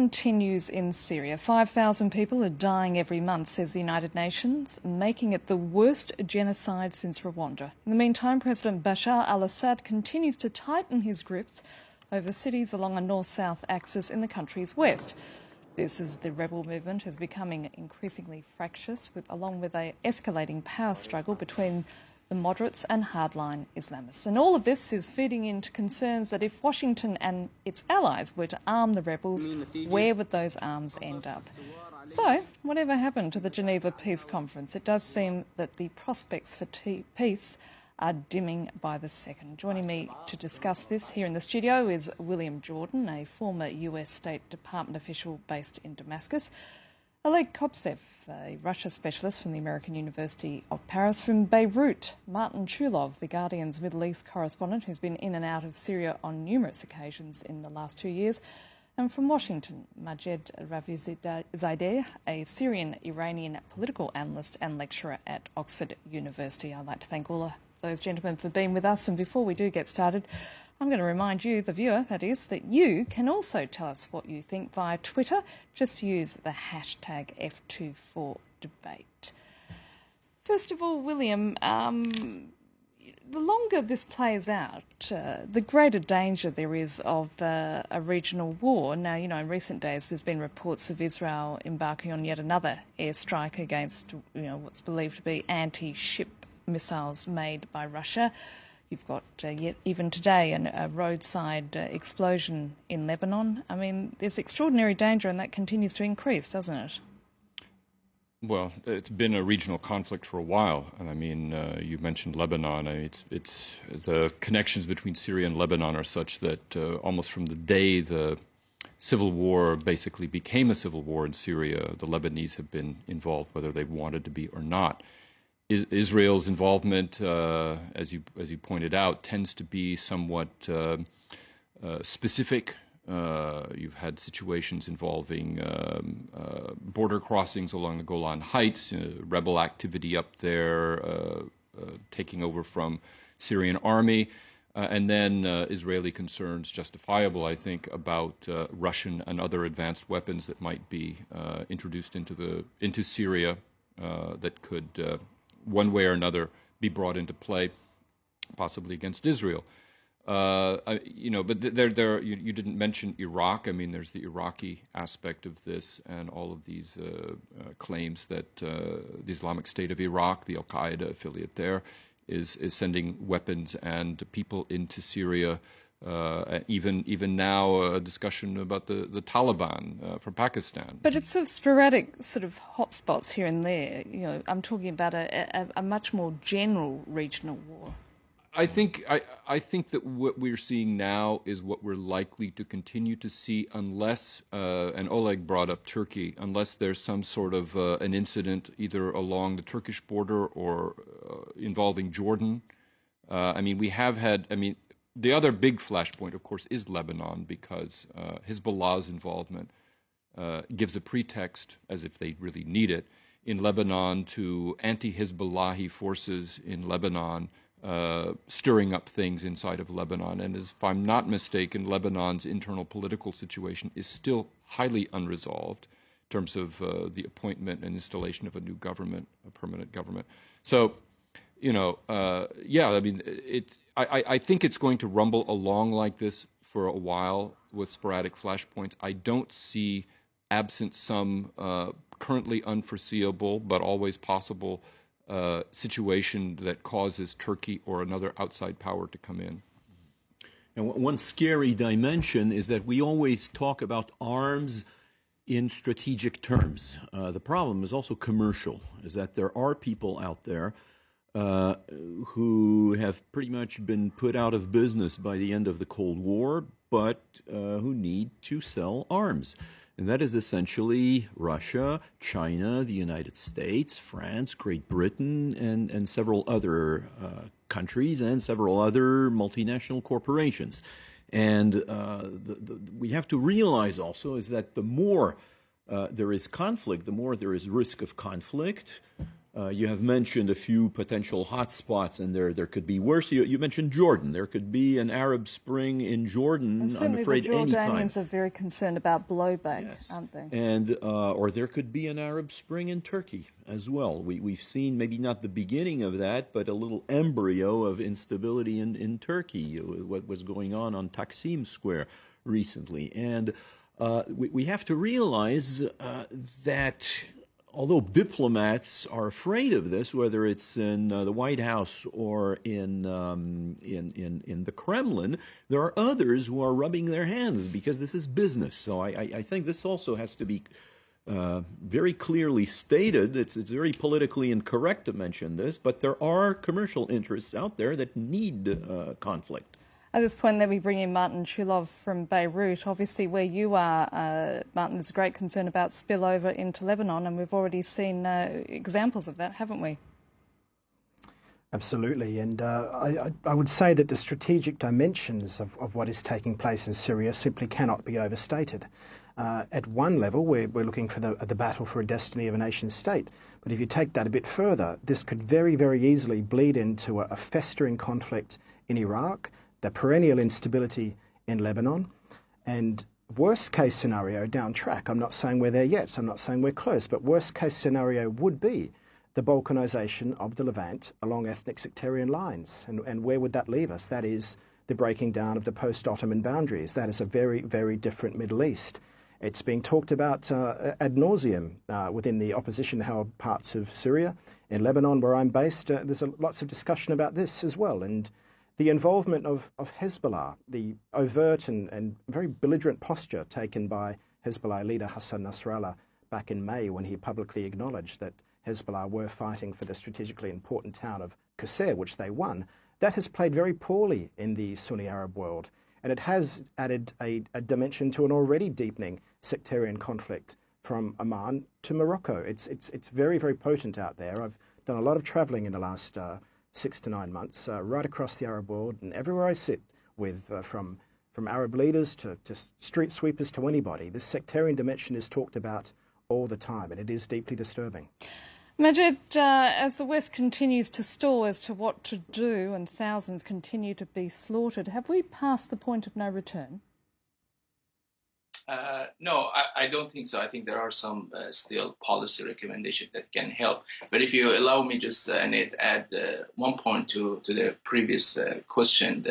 continues in Syria. 5,000 people are dying every month, says the United Nations, making it the worst genocide since Rwanda. In the meantime, President Bashar al-Assad continues to tighten his grips over cities along a north-south axis in the country's west. This as the rebel movement is becoming increasingly fractious, along with an escalating power struggle between the moderates and hardline Islamists. And all of this is feeding into concerns that if Washington and its allies were to arm the rebels, where would those arms end up? So, whatever happened to the Geneva Peace Conference, it does seem that the prospects for peace are dimming by the second. Joining me to discuss this here in the studio is William Jordan, a former US State Department official based in Damascus. Oleg Kopsev, a Russia specialist from the American University of Paris. From Beirut, Martin Chulov, the Guardian's Middle East correspondent, who's been in and out of Syria on numerous occasions in the last 2 years. And from Washington, Majed Ravizadeh, a Syrian-Iranian political analyst and lecturer at Oxford University. I'd like to thank all of those gentlemen for being with us. And before we do get started, I'm going to remind you, the viewer, that is, that you can also tell us what you think via Twitter. Just use the hashtag F24Debate. First of all, William, the longer this plays out, the greater danger there is of a regional war. Now, you know, in recent days there's been reports of Israel embarking on yet another airstrike against, you know, what's believed to be anti-ship missiles made by Russia. You've got, yet even today, a roadside explosion in Lebanon. I mean, there's extraordinary danger, and that continues to increase, doesn't it? Well, it's been a regional conflict for a while. And I mean, you mentioned Lebanon. I mean, it's the connections between Syria and Lebanon are such that almost from the day the civil war basically became a civil war in Syria, the Lebanese have been involved, whether they wanted to be or not. Israel's involvement, as you pointed out, tends to be somewhat specific. You've had situations involving border crossings along the Golan Heights, rebel activity up there, taking over from Syrian army, and then Israeli concerns, justifiable, I think, about Russian and other advanced weapons that might be introduced into Syria that could one way or another be brought into play, possibly against Israel. You know, but you didn't mention Iraq. I mean, there's the Iraqi aspect of this, and all of these claims that the Islamic State of Iraq, the Al-Qaeda affiliate there, is sending weapons and people into Syria. Even now, a discussion about the Taliban from Pakistan. But it's sort of sporadic sort of hotspots here and there. You know, I'm talking about a much more general regional war. I think that what we're seeing now is what we're likely to continue to see unless, and Oleg brought up Turkey, unless there's some sort of an incident either along the Turkish border or involving Jordan. I mean, we have had, the other big flashpoint, of course, is Lebanon, because Hezbollah's involvement gives a pretext, as if they really need it, in Lebanon to anti-Hezbollahi forces in Lebanon stirring up things inside of Lebanon. And if I'm not mistaken, Lebanon's internal political situation is still highly unresolved in terms of the appointment and installation of a new government, a permanent government. So, you know, yeah, I mean, I think it's going to rumble along like this for a while with sporadic flashpoints. I don't see, absent some currently unforeseeable but always possible situation that causes Turkey or another outside power to come in. And one scary dimension is that we always talk about arms in strategic terms. The problem is also commercial, is that there are people out there who have pretty much been put out of business by the end of the Cold War, but who need to sell arms. And that is essentially Russia, China, the United States, France, Great Britain, and several other countries and several other multinational corporations. And we have to realize also is that the more there is conflict, the more there is risk of conflict, You have mentioned a few potential hotspots, and there could be worse. You mentioned Jordan. There could be an Arab Spring in Jordan, And I'm certainly afraid, the anytime. Jordanians are very concerned about blowback, Yes. aren't they? And or there could be an Arab Spring in Turkey as well. We've seen maybe not the beginning of that, but a little embryo of instability in Turkey, what was going on Taksim Square recently. And we have to realize that although diplomats are afraid of this, whether it's in the White House or in the Kremlin, there are others who are rubbing their hands because this is business. So I think this also has to be very clearly stated. It's very politically incorrect to mention this, but there are commercial interests out there that need conflict. At this point, let me bring in Martin Chulov from Beirut. Obviously, where you are, Martin, there's a great concern about spillover into Lebanon, and we've already seen examples of that, haven't we? Absolutely, and I would say that the strategic dimensions of what is taking place in Syria simply cannot be overstated. At one level, we're looking for the battle for a destiny of a nation state. But if you take that a bit further, this could very, very easily bleed into a festering conflict in Iraq, the perennial instability in Lebanon, and worst case scenario down track. I'm not saying we're there yet. I'm not saying we're close, but worst case scenario would be the balkanization of the Levant along ethnic sectarian lines. And where would that leave us? That is the breaking down of the post-Ottoman boundaries. That is a very, very different Middle East. It's being talked about ad nauseum within the opposition-held parts of Syria. In Lebanon, where I'm based, there's lots of discussion about this as well. And the involvement of Hezbollah, the overt and very belligerent posture taken by Hezbollah leader Hassan Nasrallah back in May when he publicly acknowledged that Hezbollah were fighting for the strategically important town of Qusayr, which they won, that has played very poorly in the Sunni Arab world. And it has added a dimension to an already deepening sectarian conflict from Oman to Morocco. It's very, very potent out there. I've done a lot of traveling in the last 6 to 9 months, right across the Arab world, and everywhere I sit with, from Arab leaders to street sweepers to anybody, this sectarian dimension is talked about all the time, and it is deeply disturbing. Majid, as the West continues to stall as to what to do and thousands continue to be slaughtered, have we passed the point of no return? No, I don't think so. I think there are some still policy recommendations that can help. But if you allow me just add one point to the previous question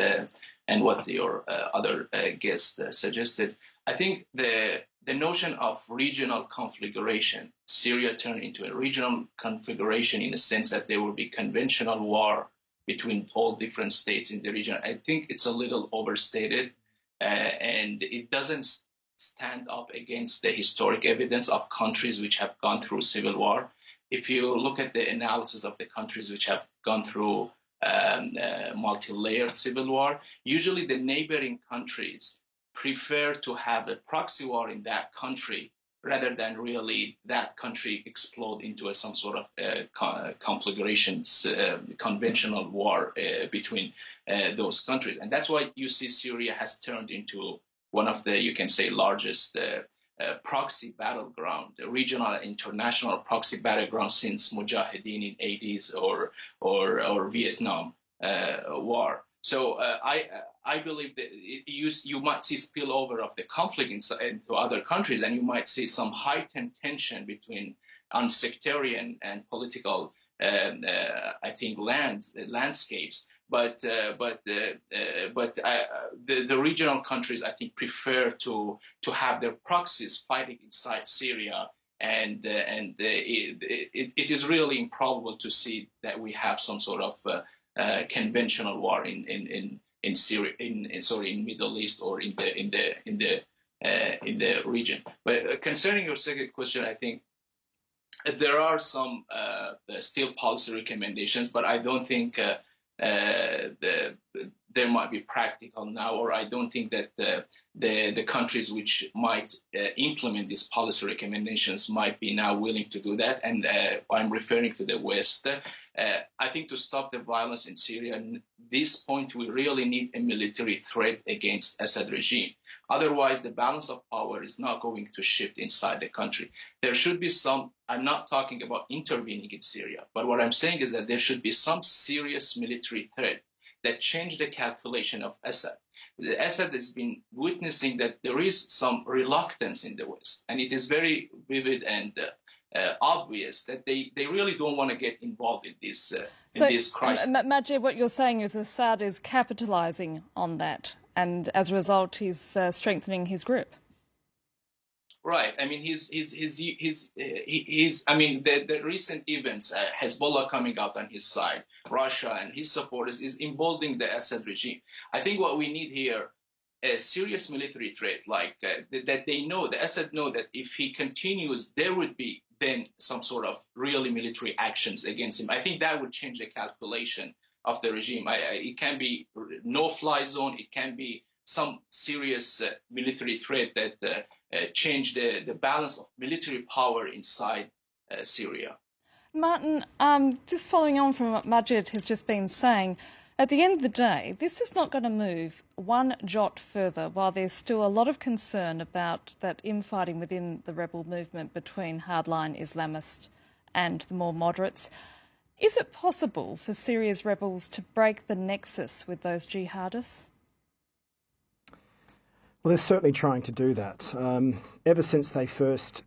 and what your other guest suggested, I think the notion of regional configuration, Syria turned into a regional configuration in the sense that there will be conventional war between all different states in the region. I think it's a little overstated, and it doesn't stand up against the historic evidence of countries which have gone through civil war. If you look at the analysis of the countries which have gone through multi-layered civil war, usually the neighboring countries prefer to have a proxy war in that country rather than really that country explode into some sort of conflagration, conventional war between those countries. And that's why you see Syria has turned into one of the, you can say, largest proxy battleground, the regional and international proxy battleground since Mujahideen in 80s or Vietnam War. So I believe that you might see spillover of the conflict into other countries, and you might see some heightened tension between on sectarian and political, I think, landscapes. But the regional countries, I think, prefer to have their proxies fighting inside Syria, and it is really improbable to see that we have some sort of conventional war in Syria, in Middle East or in the region. But concerning your second question, I think there are some still policy recommendations, but I don't think there might be practical now, or I don't think that the countries which might implement these policy recommendations might be now willing to do that. And I'm referring to the West. I think to stop the violence in Syria, at this point, we really need a military threat against Assad regime. Otherwise, the balance of power is not going to shift inside the country. There should be some, I'm not talking about intervening in Syria, but what I'm saying is that there should be some serious military threat that change the calculation of Assad. Assad has been witnessing that there is some reluctance in the West, and it is very vivid and obvious that they really don't want to get involved in this crisis. Majid, what you're saying is Assad is capitalising on that, and as a result, he's strengthening his grip. Right. I mean, the recent events, Hezbollah coming out on his side, Russia and his supporters is emboldening the Assad regime. I think what we need here, a serious military threat, like that they know, the Assad know that if he continues, there would be then some sort of really military actions against him. I think that would change the calculation of the regime. It can be no-fly zone. It can be some serious military threat that change the balance of military power inside Syria. Martin, just following on from what Majid has just been saying, at the end of the day, this is not going to move one jot further while there's still a lot of concern about that infighting within the rebel movement between hardline Islamists and the more moderates. Is it possible for Syria's rebels to break the nexus with those jihadists? Well, they're certainly trying to do that. Ever since they first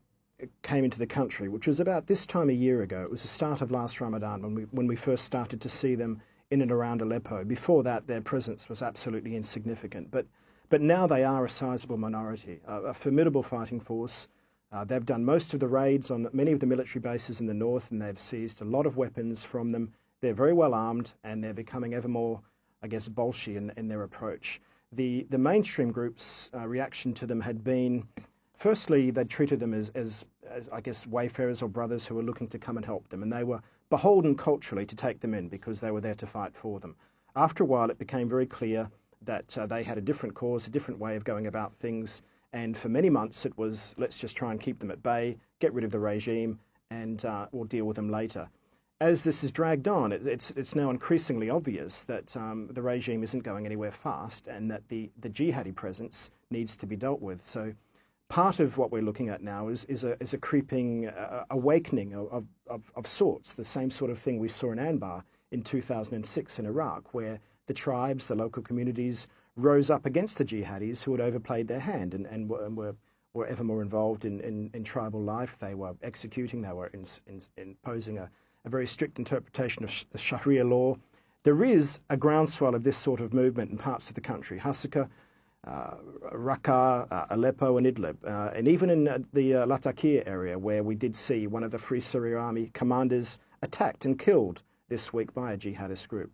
came into the country, which was about this time a year ago, it was the start of last Ramadan when we first started to see them in and around Aleppo. Before that, their presence was absolutely insignificant. But now they are a sizable minority, a formidable fighting force. They've done most of the raids on many of the military bases in the north, and they've seized a lot of weapons from them. They're very well armed, and they're becoming ever more, I guess, bolshy in their approach. The mainstream group's reaction to them had been, firstly, they treated them as I guess, wayfarers or brothers who were looking to come and help them, and they were beholden culturally to take them in because they were there to fight for them. After a while, it became very clear that they had a different cause, a different way of going about things, and for many months it was, let's just try and keep them at bay, get rid of the regime, and we'll deal with them later. As this has dragged on, it's now increasingly obvious that the regime isn't going anywhere fast and that the jihadi presence needs to be dealt with. So part of what we're looking at now is a creeping awakening of sorts, the same sort of thing we saw in Anbar in 2006 in Iraq, where the tribes, the local communities, rose up against the jihadis who had overplayed their hand and were ever more involved in tribal life. They were executing, they were imposing a very strict interpretation of the Sharia law. There is a groundswell of this sort of movement in parts of the country, Hasaka, Raqqa, Aleppo and Idlib, and even in the Latakia area, where we did see one of the Free Syria Army commanders attacked and killed this week by a jihadist group.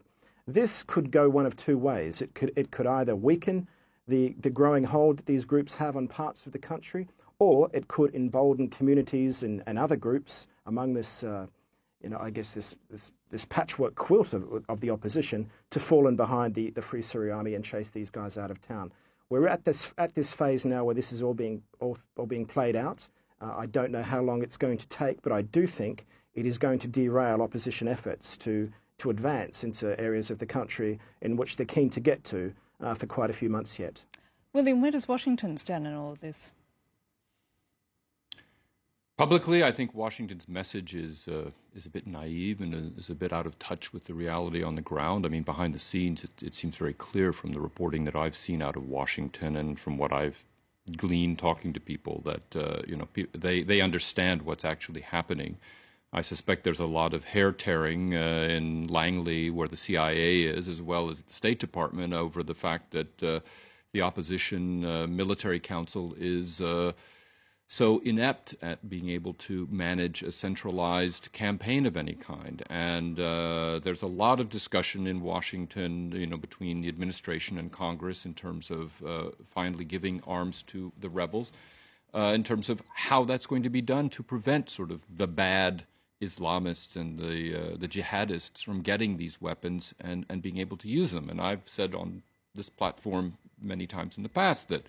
This could go one of two ways. It could either weaken the growing hold that these groups have on parts of the country, or it could embolden communities and other groups among this I guess this patchwork quilt of the opposition to fall in behind the Free Syria Army and chase these guys out of town. We're at this phase now where this is all being played out. I don't know how long it's going to take, but I do think it is going to derail opposition efforts to advance into areas of the country in which they're keen to get to for quite a few months yet. William, where does Washington stand in all of this? Publicly, I think Washington's message is a bit naive and is a bit out of touch with the reality on the ground. I mean, behind the scenes, it seems very clear from the reporting that I've seen out of Washington and from what I've gleaned talking to people that they understand what's actually happening. I suspect there's a lot of hair tearing in Langley, where the CIA is, as well as the State Department, over the fact that the opposition military council is so inept at being able to manage a centralized campaign of any kind. And there's a lot of discussion in Washington, between the administration and Congress in terms of finally giving arms to the rebels, in terms of how that's going to be done to prevent sort of the bad Islamists and the jihadists from getting these weapons and being able to use them. And I've said on this platform many times in the past that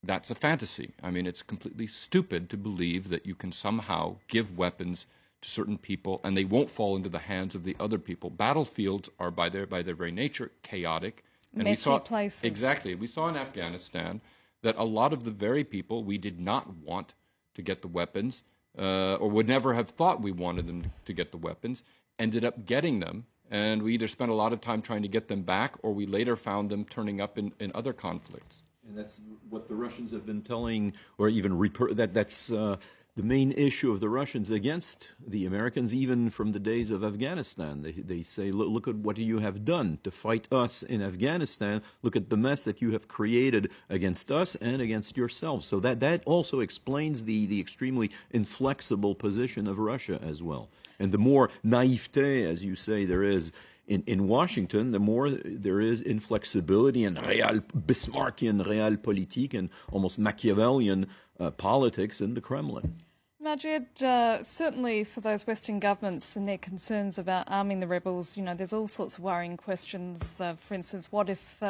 that's a fantasy. I mean, it's completely stupid to believe that you can somehow give weapons to certain people, and they won't fall into the hands of the other people. Battlefields are, by their very nature, chaotic. And messy places. Exactly. We saw in Afghanistan that a lot of the very people we did not want to get the weapons, or would never have thought we wanted them to get the weapons, ended up getting them. And we either spent a lot of time trying to get them back, or we later found them turning up in other conflicts. And that's what the Russians have been telling, or even that's the main issue of the Russians against the Americans, even from the days of Afghanistan. They say, look at what you have done to fight us in Afghanistan. Look at the mess that you have created against us and against yourselves. So that also explains the extremely inflexible position of Russia as well. And the more naivete, as you say, there is in Washington, the more there is inflexibility and Bismarckian realpolitik and almost Machiavellian politics in the Kremlin. Majid, certainly for those Western governments and their concerns about arming the rebels, there's all sorts of worrying questions. For instance, what if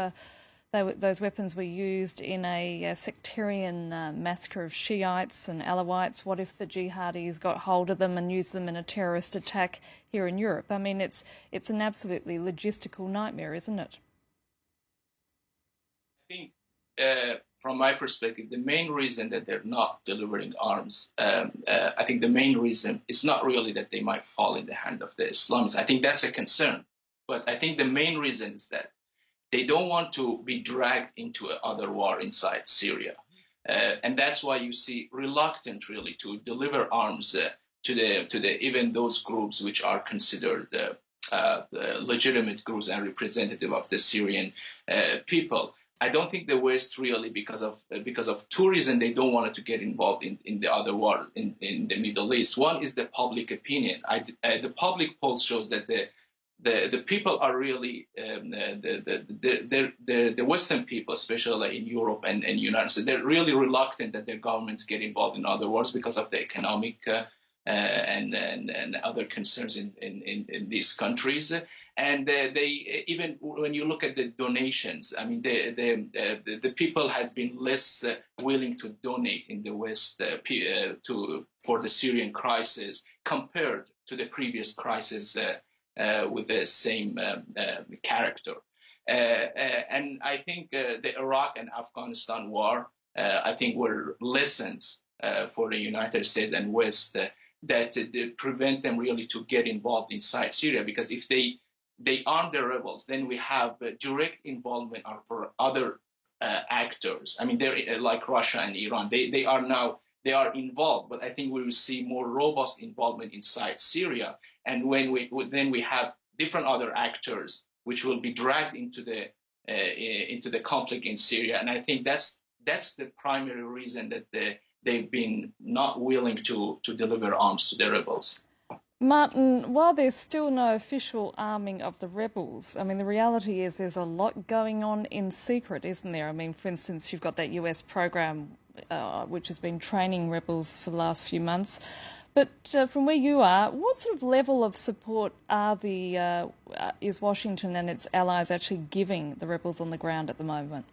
those weapons were used in a sectarian massacre of Shiites and Alawites? What if the jihadis got hold of them and used them in a terrorist attack here in Europe? I mean, it's an absolutely logistical nightmare, isn't it? I think, from my perspective, the main reason that they're not delivering arms, I think the main reason is not really that they might fall in the hand of the Islamists. I think that's a concern. But I think the main reason is that they don't want to be dragged into another war inside Syria. And that's why you see reluctant really to deliver arms to the even those groups which are considered the legitimate groups and representative of the Syrian people. I don't think the West really, because of two reasons, they don't want to get involved in the other war in the Middle East. One is the public opinion. The public polls shows that the people are really the Western people, especially in Europe and United States, they're really reluctant that their governments get involved in other wars because of the economic and other concerns in these countries. And they even when you look at the donations, I mean, the people has been less willing to donate in the West for the Syrian crisis compared to the previous crisis with the same character. And I think the Iraq and Afghanistan war, I think, were lessons for the United States and West that prevent them really to get involved inside Syria, because if they arm the rebels, then we have direct involvement for other actors. I mean, they're like Russia and Iran. They are involved, but I think we will see more robust involvement inside Syria. And when we have different other actors which will be dragged into the conflict in Syria, and I think that's the primary reason that they've been not willing to deliver arms to the rebels. Martin, while there's still no official arming of the rebels, I mean, the reality is there's a lot going on in secret, isn't there? I mean, for instance, you've got that US program which has been training rebels for the last few months. But from where you are, what sort of level of support is Washington and its allies actually giving the rebels on the ground at the moment?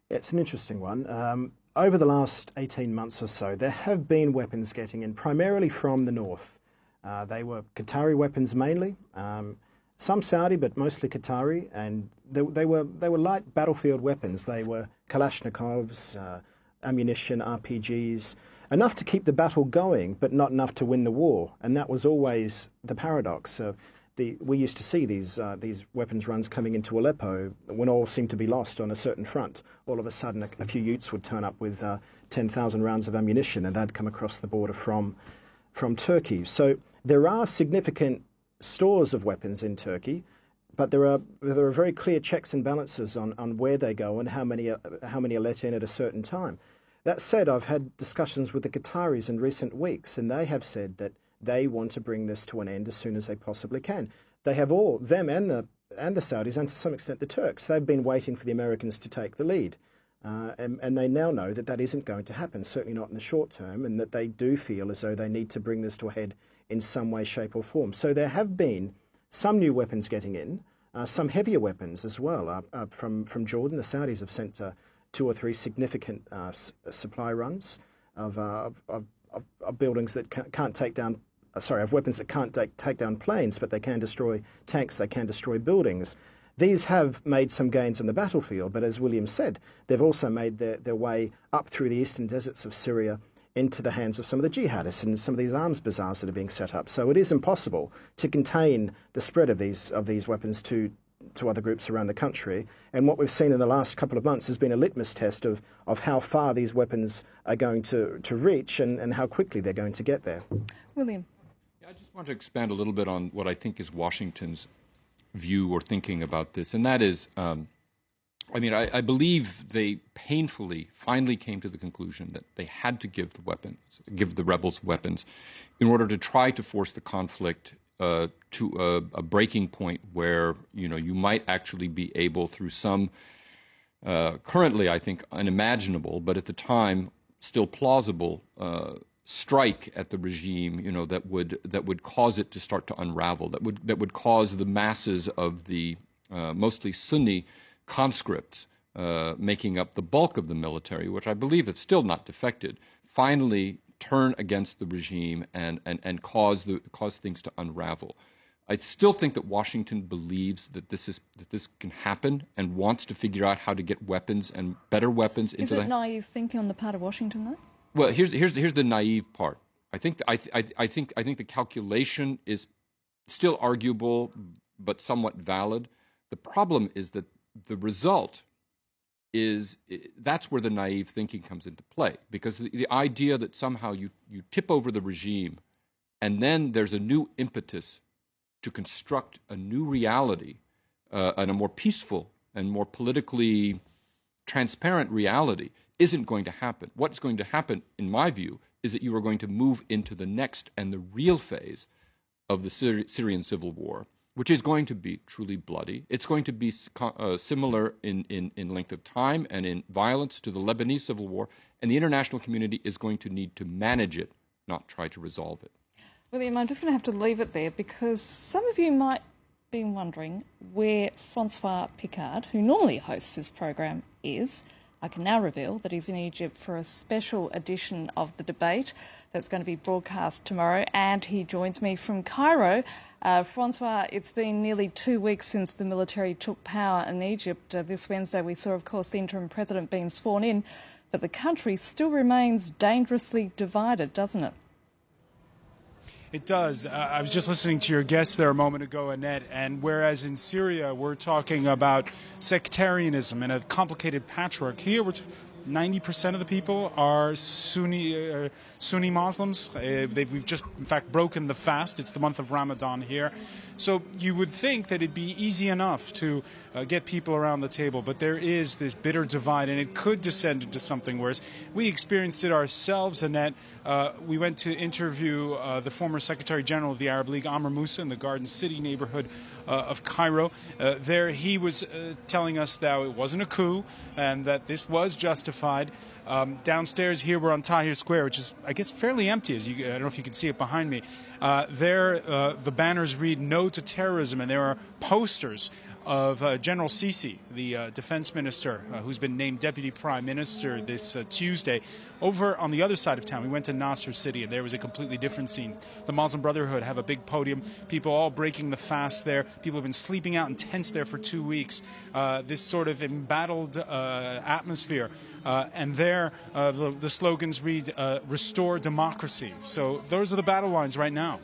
It's an interesting one. Over the last 18 months or so, there have been weapons getting in, primarily from the north. They were Qatari weapons mainly, some Saudi, but mostly Qatari, and they were light battlefield weapons. They were Kalashnikovs, ammunition, RPGs, enough to keep the battle going, but not enough to win the war. And that was always the paradox. We used to see these weapons runs coming into Aleppo when all seemed to be lost on a certain front. All of a sudden, a few Utes would turn up with 10,000 rounds of ammunition, and they'd come across the border from Turkey. So there are significant stores of weapons in Turkey, but there are very clear checks and balances on where they go and how many are let in at a certain time. That said, I've had discussions with the Qataris in recent weeks, and they have said that they want to bring this to an end as soon as they possibly can. They have all, them and the Saudis, and to some extent the Turks, they've been waiting for the Americans to take the lead. And they now know that isn't going to happen, certainly not in the short term, and that they do feel as though they need to bring this to a head in some way, shape or form. So there have been some new weapons getting in, some heavier weapons as well. From Jordan, the Saudis have sent 2 or 3 significant supply runs of buildings that can't take down of weapons that can't take down planes, but they can destroy tanks, they can destroy buildings. These have made some gains on the battlefield, but as William said, they've also made their way up through the eastern deserts of Syria into the hands of some of the jihadists and some of these arms bazaars that are being set up. So it is impossible to contain the spread of these weapons to other groups around the country. And what we've seen in the last couple of months has been a litmus test of how far these weapons are going to reach and how quickly they're going to get there. William. I just want to expand a little bit on what I think is Washington's view or thinking about this, and that is, I believe they painfully finally came to the conclusion that they had to give the rebels weapons, in order to try to force the conflict to a breaking point where you might actually be able, through some currently I think unimaginable, but at the time still plausible, strike at the regime, that would cause it to start to unravel, that would cause the masses of the mostly Sunni conscripts making up the bulk of the military, which I believe have still not defected, finally turn against the regime and cause things to unravel. I still think that Washington believes that this can happen and wants to figure out how to get weapons and better weapons into the... Is it naive thinking on the part of Washington, though? Well, here's the naive part. I think the calculation is still arguable, but somewhat valid. The problem is that the result is that's where the naive thinking comes into play, because the idea that somehow you tip over the regime, and then there's a new impetus to construct a new reality, and a more peaceful and more politically transparent reality, isn't going to happen. What's going to happen, in my view, is that you are going to move into the next and the real phase of the Syrian civil war, which is going to be truly bloody. It's going to be similar in length of time and in violence to the Lebanese civil war, and the international community is going to need to manage it, not try to resolve it. William, I'm just going to have to leave it there, because some of you might be wondering where Francois Picard, who normally hosts this program, is. I can now reveal that he's in Egypt for a special edition of the debate that's going to be broadcast tomorrow, and he joins me from Cairo. Francois, it's been nearly 2 weeks since the military took power in Egypt. This Wednesday we saw, of course, the interim president being sworn in, but the country still remains dangerously divided, doesn't it? It does. I was just listening to your guest there a moment ago, Annette, and whereas in Syria we're talking about sectarianism and a complicated patchwork, here 90% of the people are Sunni Muslims. We've just, in fact, broken the fast. It's the month of Ramadan here. So you would think that it'd be easy enough to get people around the table, but there is this bitter divide, and it could descend into something worse. We experienced it ourselves, Annette. We went to interview the former Secretary General of the Arab League, Amr Moussa, in the Garden City neighborhood of Cairo. There he was telling us that it wasn't a coup and that this was justified. Downstairs here we're on Tahrir Square, which is, I guess, fairly empty. I don't know if you can see it behind me. There the banners read "No to Terrorism," and there are posters of General Sisi, the defense minister, who's been named deputy prime minister this Tuesday. Over on the other side of town, we went to Nasser City, and there was a completely different scene. The Muslim Brotherhood have a big podium, people all breaking the fast there. People have been sleeping out in tents there for 2 weeks. This sort of embattled atmosphere. And there, the slogans read, "Restore democracy." So those are the battle lines right now.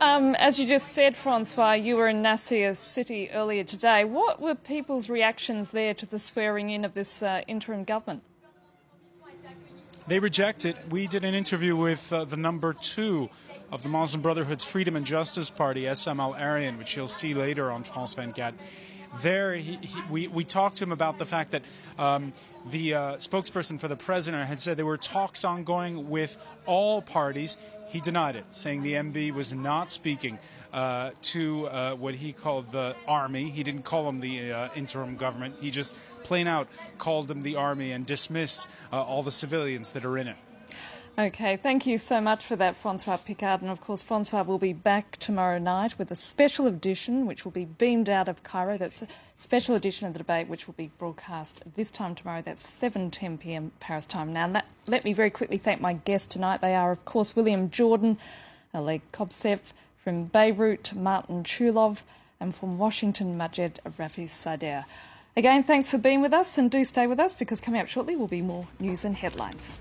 As you just said, Francois, you were in Nasser City earlier today. What were people's reactions there to the swearing in of this interim government? They reject it. We did an interview with the number 2 of the Muslim Brotherhood's Freedom and Justice Party, SM Al-Arian, which you'll see later on France 24. There, we talked to him about the fact that the spokesperson for the president had said there were talks ongoing with all parties. He denied it, saying the MB was not speaking to what he called the army. He didn't call them the interim government. He just plain out called them the army and dismissed all the civilians that are in it. Okay, thank you so much for that, Francois Picard. And of course, Francois will be back tomorrow night with a special edition which will be beamed out of Cairo. That's a special edition of the debate which will be broadcast this time tomorrow. That's 7:10 p.m. Paris time. Now, let me very quickly thank my guests tonight. They are, of course, William Jordan, Oleg Kobsev, from Beirut, Martin Chulov, and from Washington, Majed Rafisadeh. Again, thanks for being with us, and do stay with us because coming up shortly will be more news and headlines.